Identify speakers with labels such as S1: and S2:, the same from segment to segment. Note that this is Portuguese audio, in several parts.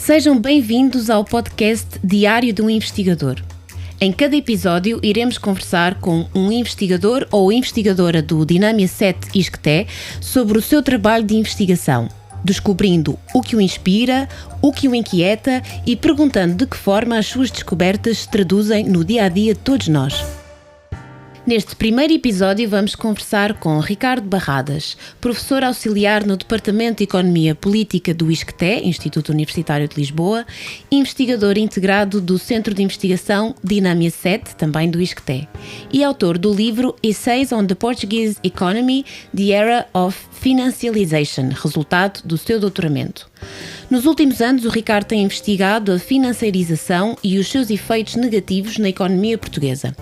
S1: Sejam bem-vindos ao podcast Diário de um Investigador. Em cada episódio iremos conversar com um investigador ou investigadora do Dinamia 7 ISCTE sobre o seu trabalho de investigação, descobrindo o que o inspira, o que o inquieta e perguntando de que forma as suas descobertas se traduzem no dia-a-dia de todos nós. Neste primeiro episódio vamos conversar com Ricardo Barradas, professor auxiliar no Departamento de Economia Política do ISCTE, Instituto Universitário de Lisboa, e investigador integrado do Centro de Investigação Dinamia 7, também do ISCTE, e autor do livro Essays on the Portuguese Economy, The Era of Financialization, resultado do seu doutoramento. Nos últimos anos, o Ricardo tem investigado a financiarização e os seus efeitos negativos na economia portuguesa.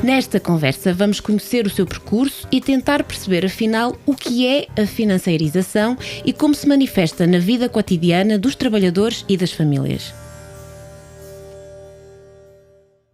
S1: Nesta conversa, vamos conhecer o seu percurso e tentar perceber, afinal, o que é a financiarização e como se manifesta na vida cotidiana dos trabalhadores e das famílias.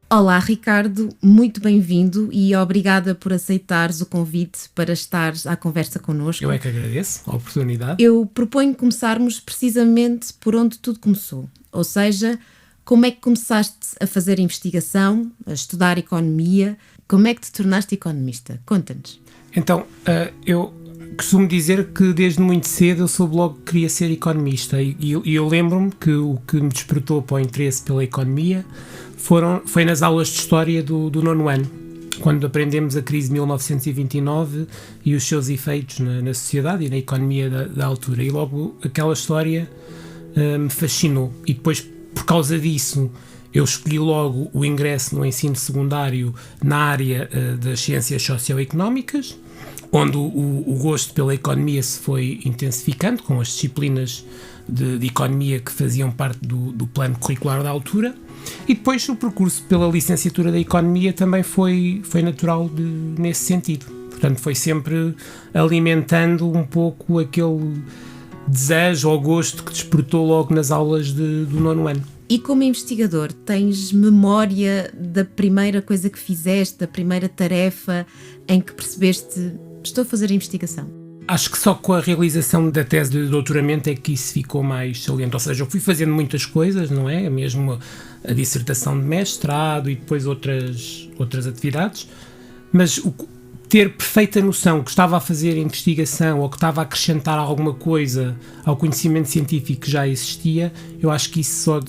S1: Olá, Ricardo, muito bem-vindo e obrigada por aceitares o convite para estares à conversa connosco.
S2: Eu é que agradeço a oportunidade.
S1: Eu proponho começarmos precisamente por onde tudo começou, ou seja, como é que começaste a fazer investigação, a estudar economia, como é que te tornaste economista? Conta-nos.
S2: Então, eu costumo dizer que desde muito cedo eu soube logo que queria ser economista e eu lembro-me que o que me despertou para o interesse pela economia foi nas aulas de História do nono ano, quando aprendemos a crise de 1929 e os seus efeitos na sociedade e na economia da altura. E logo aquela história me fascinou. E depois, por causa disso, eu escolhi logo o ingresso no ensino secundário na área das ciências socioeconómicas, onde o gosto pela economia se foi intensificando com as disciplinas de economia que faziam parte do plano curricular da altura. E depois o percurso pela licenciatura da Economia também foi natural nesse sentido. Portanto, foi sempre alimentando um pouco aquele desejo ou gosto que despertou logo nas aulas do nono ano.
S1: E como investigador, tens memória da primeira coisa que fizeste, da primeira tarefa em que percebeste, estou a fazer a investigação?
S2: Acho que só com a realização da tese de doutoramento é que isso ficou mais saliente. Ou seja, eu fui fazendo muitas coisas, não é? Mesmo a dissertação de mestrado e depois outras atividades, mas ter perfeita noção que estava a fazer investigação ou que estava a acrescentar alguma coisa ao conhecimento científico que já existia, eu acho que isso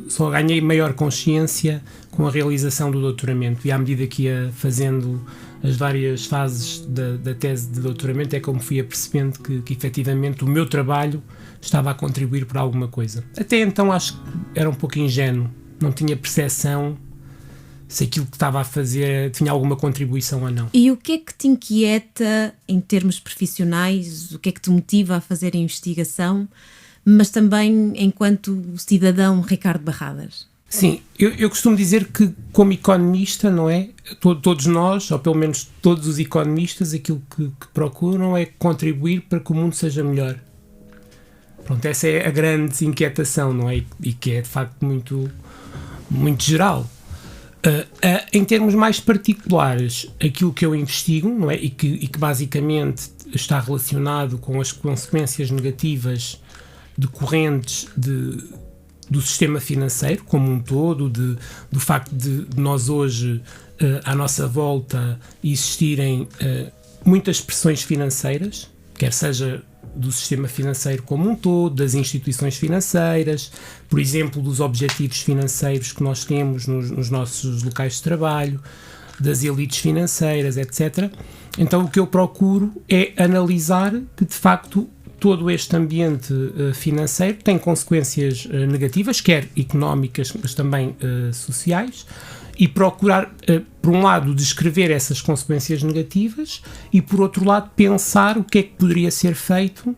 S2: só ganhei maior consciência com a realização do doutoramento. E à medida que ia fazendo as várias fases da tese de doutoramento é como fui apercebendo que efetivamente o meu trabalho estava a contribuir para alguma coisa. Até então acho que era um pouco ingênuo, não tinha percepção se aquilo que estava a fazer tinha alguma contribuição ou não.
S1: E o que é que te inquieta em termos profissionais? O que é que te motiva a fazer a investigação, mas também enquanto cidadão Ricardo Barradas?
S2: Sim, eu costumo dizer que como economista, não é? Todos nós, ou pelo menos todos os economistas, aquilo que procuram é contribuir para que o mundo seja melhor. Pronto, essa é a grande inquietação, não é? E que é de facto muito, muito geral. Em termos mais particulares, aquilo que eu investigo, não é? E que basicamente está relacionado com as consequências negativas decorrentes do sistema financeiro como um todo, do facto de nós hoje, à nossa volta, existirem muitas pressões financeiras, quer seja do sistema financeiro como um todo, das instituições financeiras, por exemplo, dos objetivos financeiros que nós temos nos nossos locais de trabalho, das elites financeiras, etc. Então o que eu procuro é analisar que, de facto, todo este ambiente financeiro tem consequências negativas, quer económicas, mas também sociais, e procurar, por um lado, descrever essas consequências negativas e, por outro lado, pensar o que é que poderia ser feito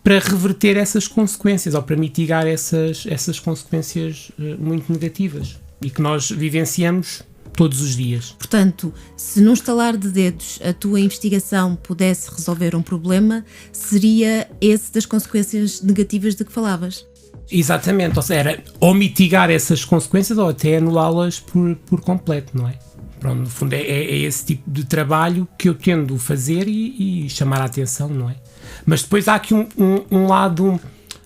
S2: para reverter essas consequências ou para mitigar essas consequências muito negativas e que nós vivenciamos todos os dias.
S1: Portanto, se num estalar de dedos a tua investigação pudesse resolver um problema, seria esse das consequências negativas de que falavas?
S2: Exatamente, ou seja, era ou mitigar essas consequências ou até anulá-las por completo, não é? Pronto, no fundo é esse tipo de trabalho que eu tendo a fazer e chamar a atenção, não é? Mas depois há aqui um lado,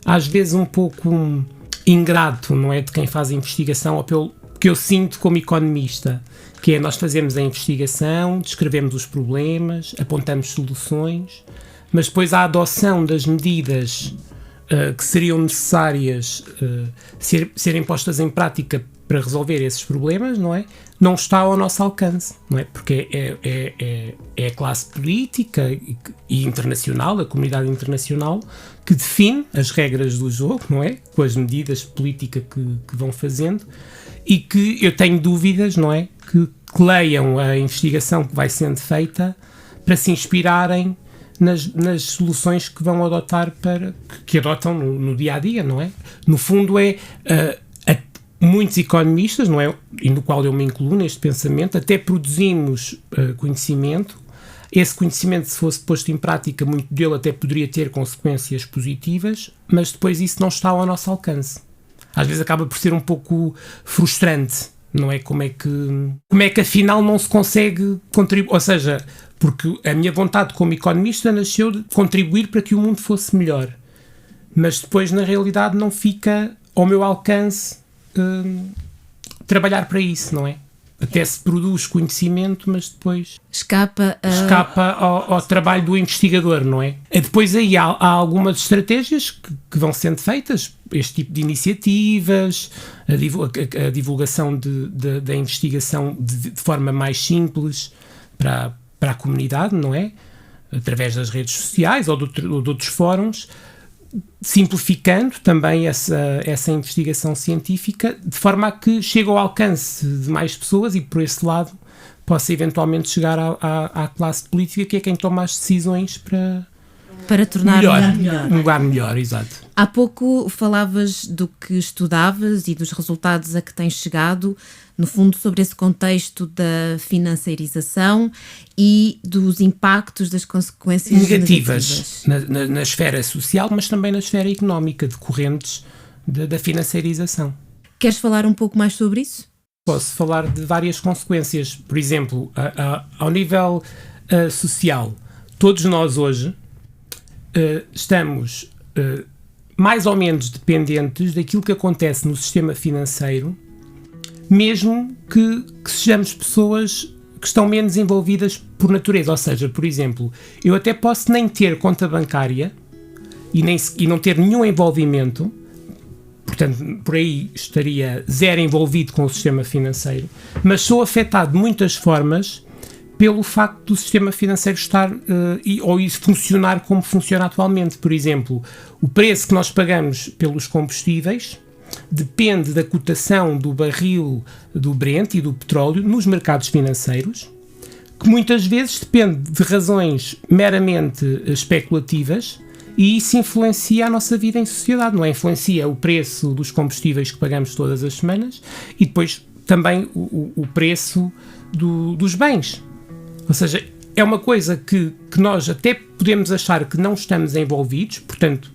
S2: às vezes um pouco ingrato, não é, de quem faz a investigação, ou pelo que eu sinto como economista, que é nós fazemos a investigação, descrevemos os problemas, apontamos soluções, mas depois a adoção das medidas que seriam necessárias serem postas em prática para resolver esses problemas, não é? Não está ao nosso alcance, não é? Porque é a classe política e internacional, a comunidade internacional, que define as regras do jogo, não é? Com as medidas de política que vão fazendo, e que eu tenho dúvidas, não é? Que leiam a investigação que vai sendo feita para se inspirarem nas soluções que vão adotar que adotam no dia a dia, não é? No fundo muitos economistas, não é? E no qual eu me incluo neste pensamento, até produzimos conhecimento. Esse conhecimento, se fosse posto em prática, muito dele até poderia ter consequências positivas, mas depois isso não está ao nosso alcance. Às vezes acaba por ser um pouco frustrante, não é? Como é que afinal não se consegue contribuir, ou seja, porque a minha vontade como economista nasceu de contribuir para que o mundo fosse melhor, mas depois na realidade não fica ao meu alcance trabalhar para isso, não é? Até se produz conhecimento, mas depois
S1: escapa
S2: ao trabalho do investigador, não é? Depois aí há algumas estratégias que vão sendo feitas, este tipo de iniciativas, a divulgação da investigação de forma mais simples para a comunidade, não é? Através das redes sociais ou de outros fóruns, simplificando também essa investigação científica de forma a que chegue ao alcance de mais pessoas e por esse lado possa eventualmente chegar à classe política, que é quem toma as decisões
S1: para tornar
S2: um lugar melhor, exato.
S1: Há pouco falavas do que estudavas e dos resultados a que tens chegado, no fundo sobre esse contexto da financeirização e dos impactos, das consequências negativas.
S2: Na esfera social, mas também na esfera económica, decorrentes da financiarização.
S1: Queres falar um pouco mais sobre isso?
S2: Posso falar de várias consequências. Por exemplo, ao nível social, todos nós hoje estamos mais ou menos dependentes daquilo que acontece no sistema financeiro, mesmo que sejamos pessoas que estão menos envolvidas por natureza. Ou seja, por exemplo, eu até posso nem ter conta bancária e não ter nenhum envolvimento, portanto, por aí estaria zero envolvido com o sistema financeiro, mas sou afetado de muitas formas pelo facto do sistema financeiro estar ou isso funcionar como funciona atualmente. Por exemplo, o preço que nós pagamos pelos combustíveis depende da cotação do barril do Brent e do petróleo nos mercados financeiros, que muitas vezes depende de razões meramente especulativas, e isso influencia a nossa vida em sociedade, não é? Influencia o preço dos combustíveis que pagamos todas as semanas e depois também o preço dos bens. Ou seja, é uma coisa que nós até podemos achar que não estamos envolvidos, portanto,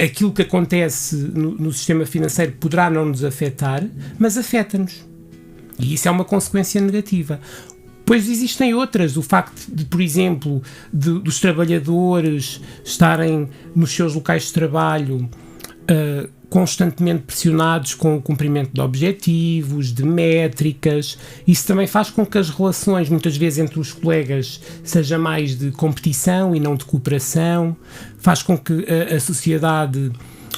S2: aquilo que acontece no sistema financeiro poderá não nos afetar, mas afeta-nos. E isso é uma consequência negativa. Pois existem outras, o facto de, por exemplo, dos trabalhadores estarem nos seus locais de trabalho constantemente pressionados com o cumprimento de objetivos, de métricas. Isso também faz com que as relações, muitas vezes entre os colegas, seja mais de competição e não de cooperação. Faz com que a sociedade,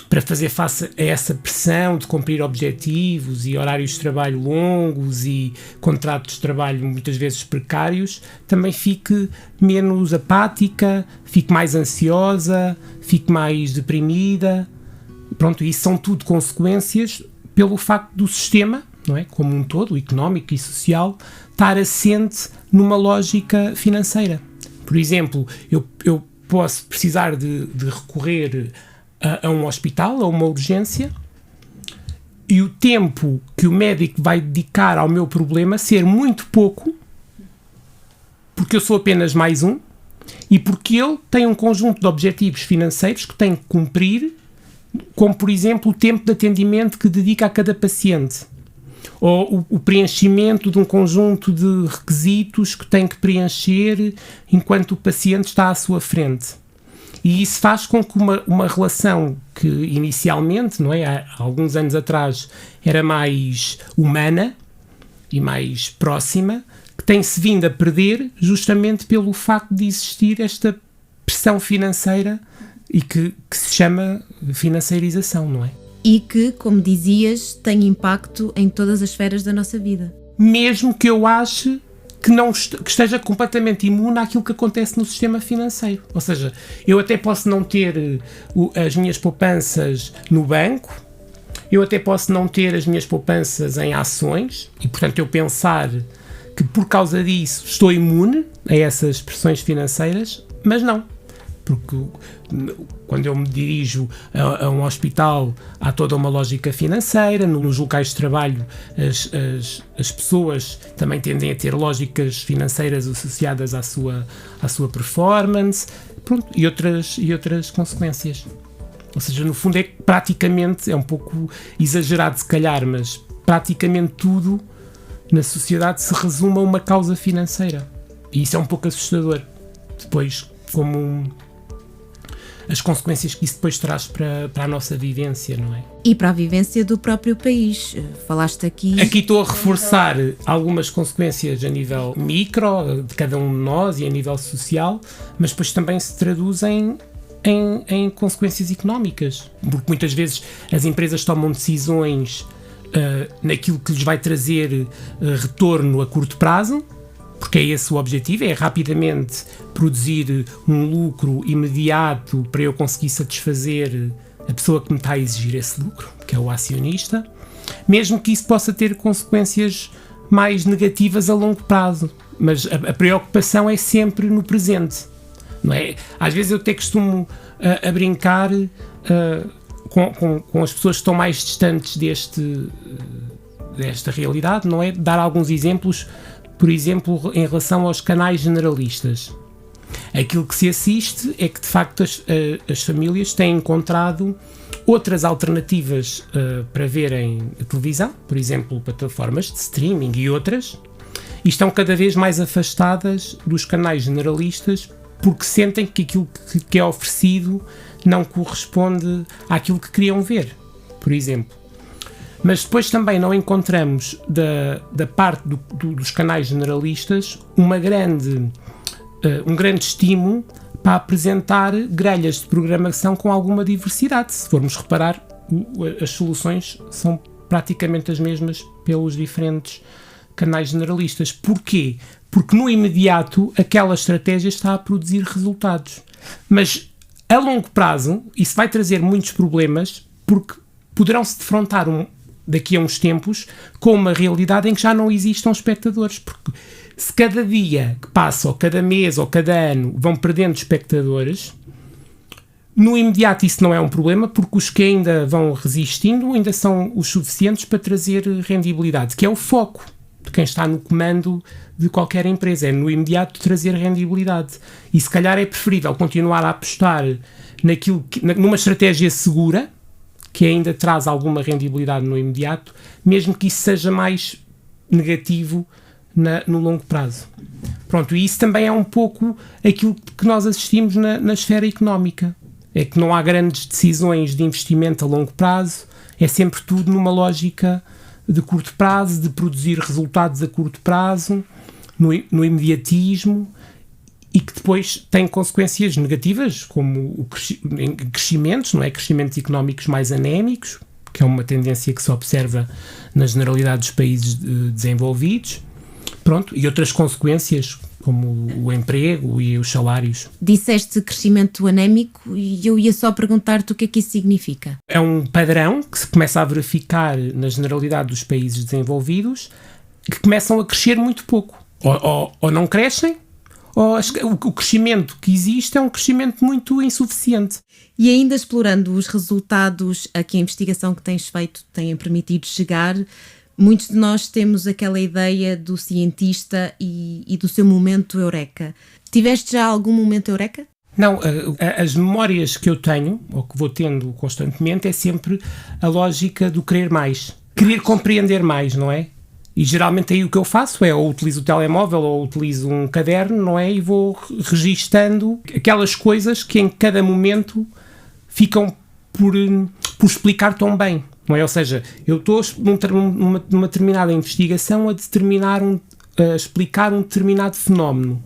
S2: para fazer face a essa pressão de cumprir objetivos e horários de trabalho longos e contratos de trabalho muitas vezes precários, também fique menos apática, fique mais ansiosa, fique mais deprimida. Pronto, isso são tudo consequências pelo facto do sistema, não é, como um todo, económico e social, estar assente numa lógica financeira. Por exemplo, eu posso precisar de recorrer a um hospital, a uma urgência, e o tempo que o médico vai dedicar ao meu problema ser muito pouco, porque eu sou apenas mais um, e porque ele tem um conjunto de objetivos financeiros que tem que cumprir, como, por exemplo, o tempo de atendimento que dedica a cada paciente, ou o preenchimento de um conjunto de requisitos que tem que preencher enquanto o paciente está à sua frente. E isso faz com que uma relação que inicialmente, não é, há alguns anos atrás, era mais humana e mais próxima, que tem-se vindo a perder justamente pelo facto de existir esta pressão financeira e que se chama financiarização, não é?
S1: E que, como dizias, tem impacto em todas as esferas da nossa vida.
S2: Mesmo que eu ache que esteja completamente imune àquilo que acontece no sistema financeiro. Ou seja, eu até posso não ter as minhas poupanças no banco, eu até posso não ter as minhas poupanças em ações e, portanto, eu pensar que por causa disso estou imune a essas pressões financeiras, mas não. Porque quando eu me dirijo a um hospital há toda uma lógica financeira, nos locais de trabalho as pessoas também tendem a ter lógicas financeiras associadas à sua performance, pronto, e outras consequências. Ou seja, no fundo praticamente, é um pouco exagerado se calhar, mas praticamente tudo na sociedade se resume a uma causa financeira. E isso é um pouco assustador. Depois, como as consequências que isso depois traz para a nossa vivência, não é?
S1: E para a vivência do próprio país. Falaste aqui...
S2: Aqui estou a reforçar algumas consequências a nível micro, de cada um de nós e a nível social, mas depois também se traduzem em consequências económicas. Porque muitas vezes as empresas tomam decisões naquilo que lhes vai trazer retorno a curto prazo, porque é esse o objetivo, é rapidamente produzir um lucro imediato para eu conseguir satisfazer a pessoa que me está a exigir esse lucro, que é o acionista, mesmo que isso possa ter consequências mais negativas a longo prazo. Mas a preocupação é sempre no presente, não é? Às vezes eu até costumo a brincar com as pessoas que estão mais distantes desta realidade, não é? Dar alguns exemplos. Por exemplo, em relação aos canais generalistas. Aquilo que se assiste é que, de facto, as famílias têm encontrado outras alternativas para verem a televisão, por exemplo, plataformas de streaming e outras, e estão cada vez mais afastadas dos canais generalistas porque sentem que aquilo que é oferecido não corresponde àquilo que queriam ver, por exemplo. Mas depois também não encontramos da parte dos canais generalistas um grande estímulo para apresentar grelhas de programação com alguma diversidade. Se formos reparar, as soluções são praticamente as mesmas pelos diferentes canais generalistas. Porquê? Porque no imediato aquela estratégia está a produzir resultados. Mas a longo prazo isso vai trazer muitos problemas porque poderão-se defrontar daqui a uns tempos, com uma realidade em que já não existam espectadores, porque se cada dia que passa, ou cada mês, ou cada ano, vão perdendo espectadores, no imediato isso não é um problema, porque os que ainda vão resistindo ainda são os suficientes para trazer rendibilidade, que é o foco de quem está no comando de qualquer empresa, é no imediato trazer rendibilidade. E se calhar é preferível continuar a apostar numa estratégia segura, que ainda traz alguma rendibilidade no imediato, mesmo que isso seja mais negativo no longo prazo. Pronto, e isso também é um pouco aquilo que nós assistimos na esfera económica. É que não há grandes decisões de investimento a longo prazo, é sempre tudo numa lógica de curto prazo, de produzir resultados a curto prazo, no imediatismo, e que depois tem consequências negativas, como crescimentos, não é? Crescimentos económicos mais anémicos, que é uma tendência que se observa na generalidade dos países desenvolvidos, pronto, e outras consequências, como o emprego e os salários.
S1: Disseste crescimento anémico e eu ia só perguntar-te o que é que isso significa.
S2: É um padrão que se começa a verificar na generalidade dos países desenvolvidos, que começam a crescer muito pouco, ou não crescem, o crescimento que existe é um crescimento muito insuficiente.
S1: E ainda explorando os resultados a que a investigação que tens feito tem permitido chegar, muitos de nós temos aquela ideia do cientista e do seu momento eureka. Tiveste já algum momento eureka?
S2: Não, as memórias que eu tenho, ou que vou tendo constantemente, é sempre a lógica do querer mais. Querer compreender mais, não é? E geralmente aí o que eu faço é ou utilizo o telemóvel ou utilizo um caderno, não é? E vou registando aquelas coisas que em cada momento ficam por explicar tão bem, não é? Ou seja, eu estou numa determinada investigação a explicar um determinado fenómeno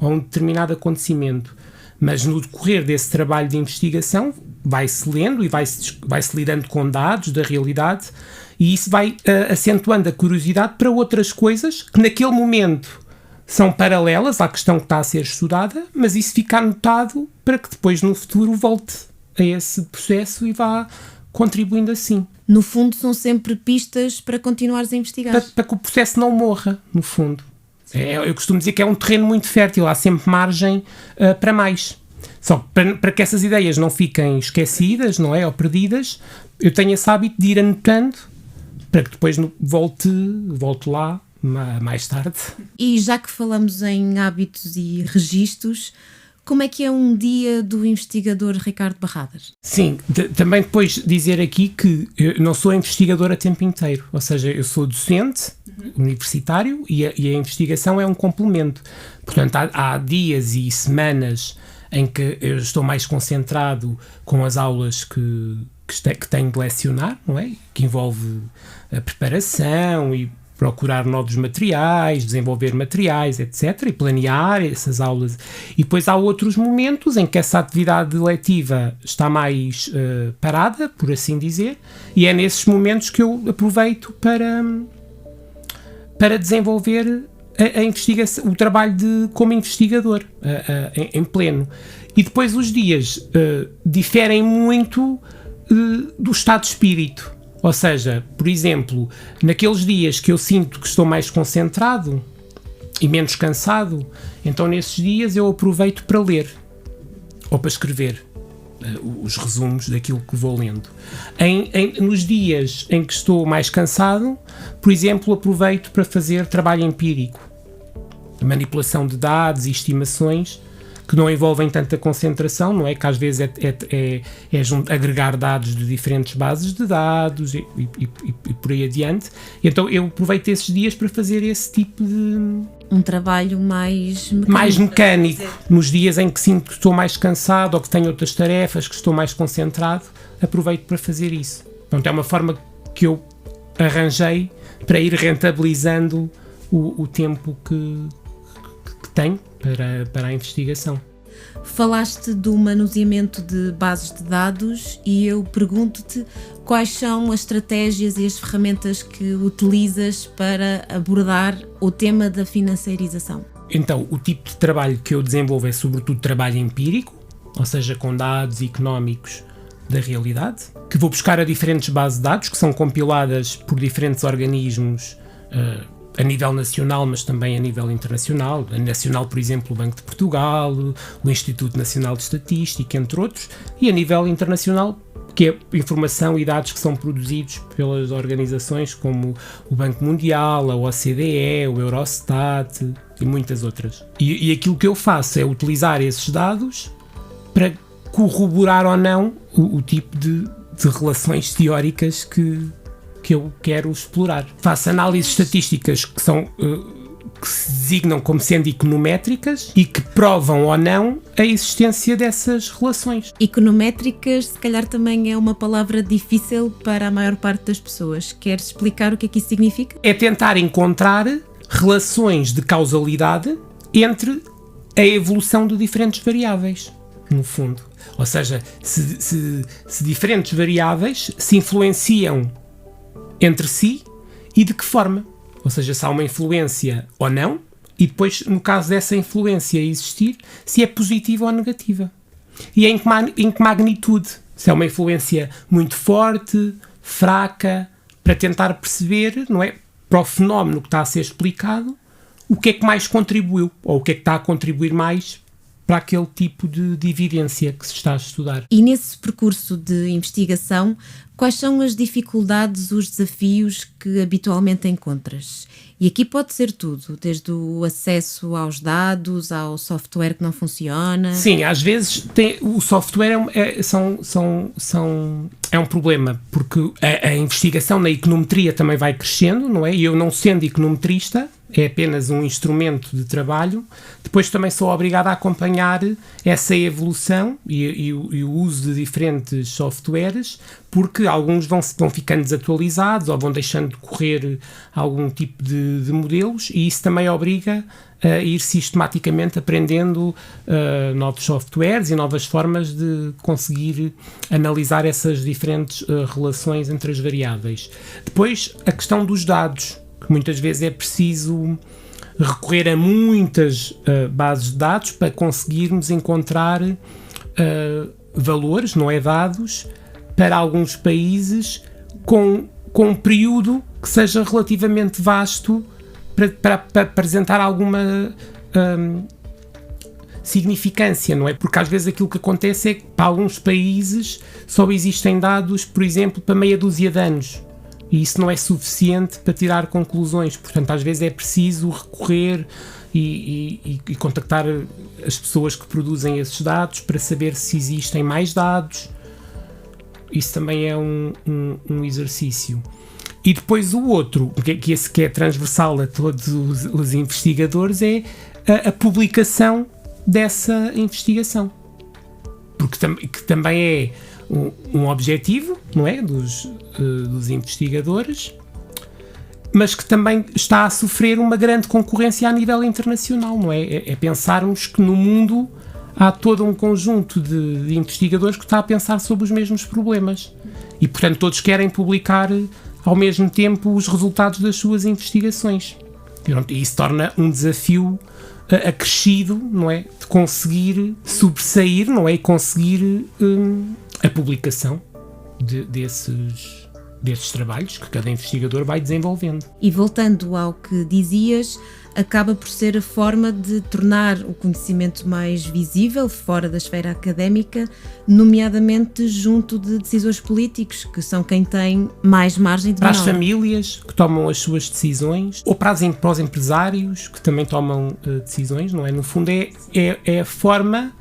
S2: ou um determinado acontecimento, mas no decorrer desse trabalho de investigação vai-se lendo e vai-se lidando com dados da realidade, e isso vai acentuando a curiosidade para outras coisas que naquele momento são paralelas à questão que está a ser estudada, mas isso fica anotado para que depois no futuro volte a esse processo e vá contribuindo assim.
S1: No fundo são sempre pistas para continuares a investigar.
S2: Para que o processo não morra, no fundo. Eu costumo dizer que é um terreno muito fértil, há sempre margem para mais. Só que para que essas ideias não fiquem esquecidas, não é, ou perdidas, eu tenho esse hábito de ir anotando para que depois volte lá mais tarde.
S1: E já que falamos em hábitos e registros, como é que é um dia do investigador Ricardo Barradas?
S2: Sim, também depois dizer aqui que eu não sou investigador a tempo inteiro, ou seja, eu sou docente universitário e a investigação é um complemento. Portanto, há dias e semanas em que eu estou mais concentrado com as aulas que tenho de lecionar, não é? Que envolve a preparação e procurar novos materiais, desenvolver materiais, etc. E planear essas aulas. E depois há outros momentos em que essa atividade letiva está mais parada, por assim dizer, e é nesses momentos que eu aproveito para desenvolver a investigação, o trabalho como investigador em pleno. E depois os dias diferem muito do estado de espírito. Ou seja, por exemplo, naqueles dias que eu sinto que estou mais concentrado e menos cansado, então nesses dias eu aproveito para ler ou para escrever os resumos daquilo que vou lendo. Nos dias em que estou mais cansado, por exemplo, aproveito para fazer trabalho empírico, manipulação de dados e estimações que não envolvem tanta concentração, não é? Que às vezes é agregar dados de diferentes bases de dados e por aí adiante. Então eu aproveito esses dias para fazer esse tipo de...
S1: Um trabalho mais
S2: mecânico. Nos dias em que sinto que estou mais cansado ou que tenho outras tarefas, que estou mais concentrado, aproveito para fazer isso. Então é uma forma que eu arranjei para ir rentabilizando o tempo que tenho para a investigação.
S1: Falaste do manuseamento de bases de dados e eu pergunto-te quais são as estratégias e as ferramentas que utilizas para abordar o tema da financiarização.
S2: Então, o tipo de trabalho que eu desenvolvo é sobretudo trabalho empírico, ou seja, com dados económicos da realidade, que vou buscar a diferentes bases de dados que são compiladas por diferentes organismos a nível nacional, mas também a nível internacional. A nacional, por exemplo, o Banco de Portugal, o Instituto Nacional de Estatística, entre outros, e a nível internacional, que é informação e dados que são produzidos pelas organizações como o Banco Mundial, a OCDE, o Eurostat e muitas outras. E aquilo que eu faço é utilizar esses dados para corroborar ou não o tipo de relações teóricas que eu quero explorar. Faço análises estatísticas que se designam como sendo econométricas e que provam ou não a existência dessas relações.
S1: Econométricas, se calhar também é uma palavra difícil para a maior parte das pessoas. Queres explicar o que é que isso significa?
S2: É tentar encontrar relações de causalidade entre a evolução de diferentes variáveis, no fundo. Ou seja, se diferentes variáveis se influenciam entre si e de que forma. Ou seja, se há uma influência ou não, e depois, no caso dessa influência existir, se é positiva ou negativa. E em que magnitude. Se é uma influência muito forte, fraca, para tentar perceber, não é, para o fenómeno que está a ser explicado, o que é que mais contribuiu, ou o que é que está a contribuir mais para aquele tipo de evidência que se está a estudar.
S1: E nesse percurso de investigação, quais são as dificuldades, os desafios que habitualmente encontras? E aqui pode ser tudo, desde o acesso aos dados, ao software que não funciona.
S2: Sim, às vezes o software é um problema, porque a investigação na econometria também vai crescendo, não é? E eu, não sendo econometrista, é apenas um instrumento de trabalho, depois também sou obrigado a acompanhar essa evolução e o uso de diferentes softwares, porque alguns vão ficando desatualizados ou vão deixando de correr algum tipo de modelos, e isso também obriga a ir sistematicamente aprendendo novos softwares e novas formas de conseguir analisar essas diferentes relações entre as variáveis. Depois, a questão dos dados, que muitas vezes é preciso recorrer a muitas bases de dados para conseguirmos encontrar valores, não é, dados, para alguns países com um período que seja relativamente vasto para apresentar alguma significância, não é? Porque às vezes aquilo que acontece é que para alguns países só existem dados, por exemplo, para meia dúzia de anos. E isso não é suficiente para tirar conclusões. Portanto, às vezes é preciso recorrer e contactar as pessoas que produzem esses dados para saber se existem mais dados. Isso também é um exercício. E depois o outro, que esse que é transversal a todos os investigadores, é a publicação dessa investigação. Que também é um objetivo, não é, dos investigadores, mas que também está a sofrer uma grande concorrência a nível internacional, não é? É pensarmos que no mundo há todo um conjunto de investigadores que está a pensar sobre os mesmos problemas e, portanto, todos querem publicar ao mesmo tempo os resultados das suas investigações. E isso torna um desafio acrescido, não é? De conseguir sobressair, não é? E conseguir a publicação desses trabalhos que cada investigador vai desenvolvendo.
S1: E voltando ao que dizias, acaba por ser a forma de tornar o conhecimento mais visível fora da esfera académica, nomeadamente junto de decisores políticos, que são quem tem mais margem de manobra.
S2: Para as famílias que tomam as suas decisões, ou para os empresários que também tomam decisões, não é? No fundo é a forma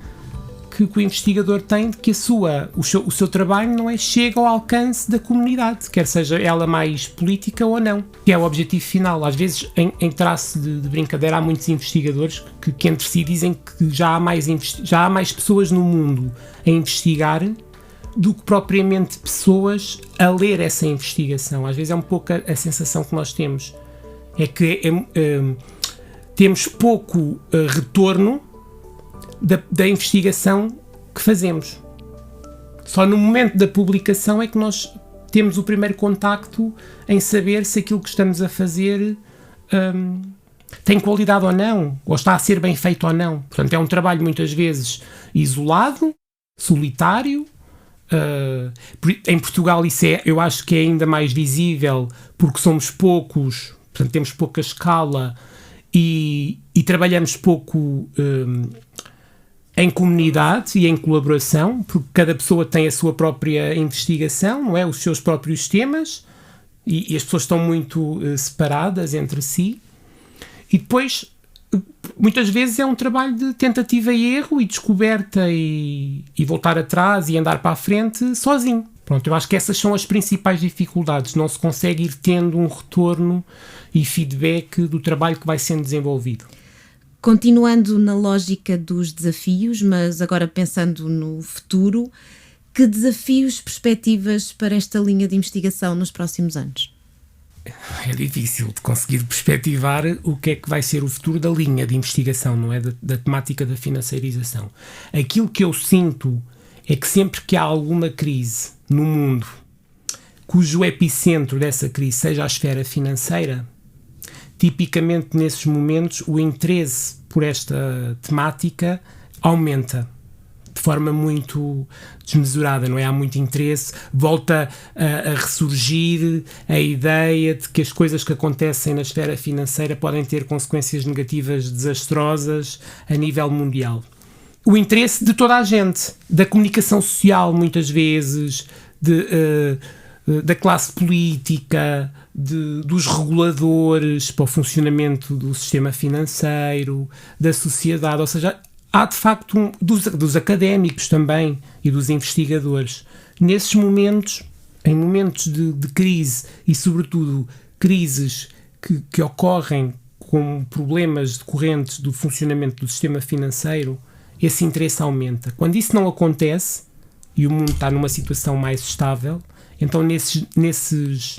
S2: que o investigador tem de que o seu trabalho, não é, chega ao alcance da comunidade, quer seja ela mais política ou não, que é o objetivo final. Às vezes, em traço de brincadeira, há muitos investigadores que entre si dizem que já há mais pessoas no mundo a investigar do que propriamente pessoas a ler essa investigação. Às vezes é um pouco a sensação que nós temos, é que temos pouco retorno da investigação que fazemos. Só no momento da publicação é que nós temos o primeiro contacto em saber se aquilo que estamos a fazer tem qualidade ou não, ou está a ser bem feito ou não. Portanto, é um trabalho muitas vezes isolado, solitário. Em Portugal isso eu acho que é ainda mais visível porque somos poucos, portanto temos pouca escala e trabalhamos pouco em comunidade e em colaboração, porque cada pessoa tem a sua própria investigação, não é? Os seus próprios temas, e as pessoas estão muito separadas entre si. E depois, muitas vezes é um trabalho de tentativa e erro e descoberta e voltar atrás e andar para a frente sozinho. Pronto, eu acho que essas são as principais dificuldades. Não se consegue ir tendo um retorno e feedback do trabalho que vai sendo desenvolvido.
S1: Continuando na lógica dos desafios, mas agora pensando no futuro, que desafios, perspectivas para esta linha de investigação nos próximos anos?
S2: É difícil de conseguir perspectivar o que é que vai ser o futuro da linha de investigação, não é? Da temática da financeirização. Aquilo que eu sinto é que sempre que há alguma crise no mundo, cujo epicentro dessa crise seja a esfera financeira, tipicamente nesses momentos o interesse por esta temática aumenta de forma muito desmesurada, não é? Há muito interesse, volta a ressurgir a ideia de que as coisas que acontecem na esfera financeira podem ter consequências negativas desastrosas a nível mundial. o interesse de toda a gente, da comunicação social, muitas vezes, da classe política, dos reguladores para o funcionamento do sistema financeiro, da sociedade, ou seja, há de facto dos académicos também e dos investigadores. Nesses momentos, em momentos de crise e sobretudo crises que ocorrem com problemas decorrentes do funcionamento do sistema financeiro, esse interesse aumenta. Quando isso não acontece e o mundo está numa situação mais estável, então nesses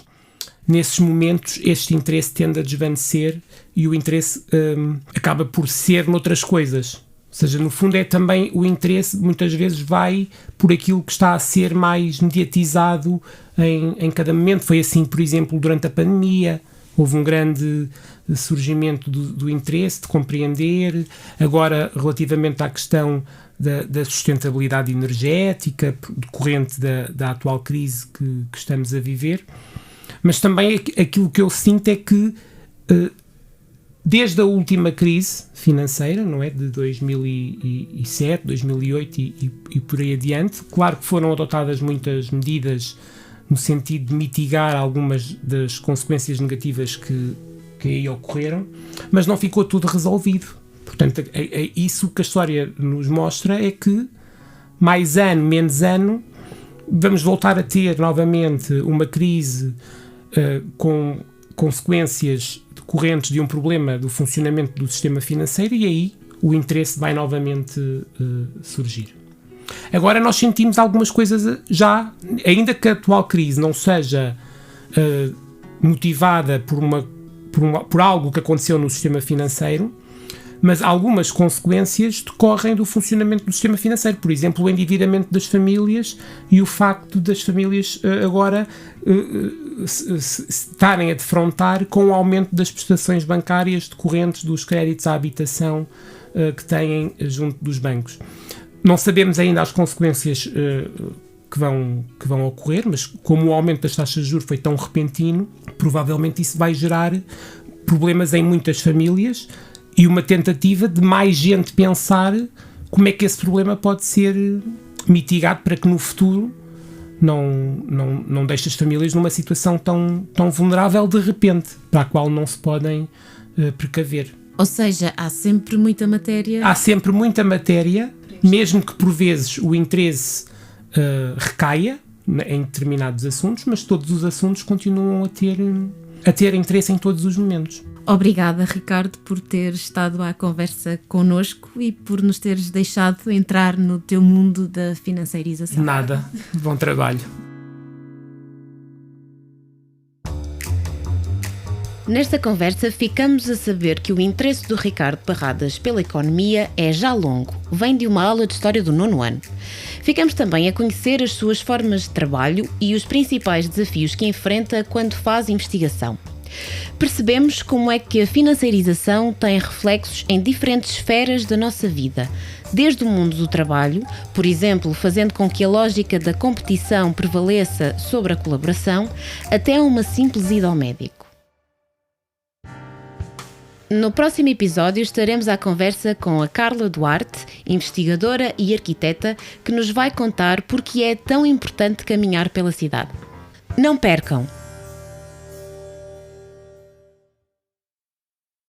S2: momentos este interesse tende a desvanecer e o interesse acaba por ser noutras coisas. Ou seja, no fundo é também o interesse, muitas vezes vai por aquilo que está a ser mais mediatizado em cada momento. Foi assim, por exemplo, durante a pandemia. Houve um grande surgimento do interesse de compreender. Agora, relativamente à questão da sustentabilidade energética, decorrente da atual crise que estamos a viver. Mas também aquilo que eu sinto é que, desde a última crise financeira, não é? De 2007, 2008 e por aí adiante, claro que foram adotadas muitas medidas no sentido de mitigar algumas das consequências negativas que aí ocorreram, mas não ficou tudo resolvido. Portanto, isso que a história nos mostra é que, mais ano, menos ano, vamos voltar a ter novamente uma crise com consequências decorrentes de um problema do funcionamento do sistema financeiro, e aí o interesse vai novamente surgir. Agora nós sentimos algumas coisas já, ainda que a atual crise não seja motivada por algo que aconteceu no sistema financeiro, mas algumas consequências decorrem do funcionamento do sistema financeiro. Por exemplo, o endividamento das famílias e o facto das famílias agora se estarem a defrontar com o aumento das prestações bancárias decorrentes dos créditos à habitação que têm junto dos bancos. Não sabemos ainda as consequências que vão ocorrer, mas como o aumento das taxas de juros foi tão repentino, provavelmente isso vai gerar problemas em muitas famílias e uma tentativa de mais gente pensar como é que esse problema pode ser mitigado para que no futuro não deixe as famílias numa situação tão vulnerável de repente, para a qual não se podem precaver.
S3: Ou seja, há sempre muita matéria.
S2: Há sempre muita matéria, mesmo que por vezes o interesse recaia em determinados assuntos, mas todos os assuntos continuam a ter interesse em todos os momentos.
S3: Obrigada, Ricardo, por ter estado à conversa connosco e por nos teres deixado entrar no teu mundo da financeirização.
S2: Nada. Bom trabalho.
S1: Nesta conversa ficamos a saber que o interesse do Ricardo Barradas pela economia é já longo, vem de uma aula de História do 9º ano. Ficamos também a conhecer as suas formas de trabalho e os principais desafios que enfrenta quando faz investigação. Percebemos como é que a financeirização tem reflexos em diferentes esferas da nossa vida, desde o mundo do trabalho, por exemplo, fazendo com que a lógica da competição prevaleça sobre a colaboração, até uma simples ida ao médico. No próximo episódio estaremos à conversa com a Carla Duarte, investigadora e arquiteta, que nos vai contar porque é tão importante caminhar pela cidade. Não percam!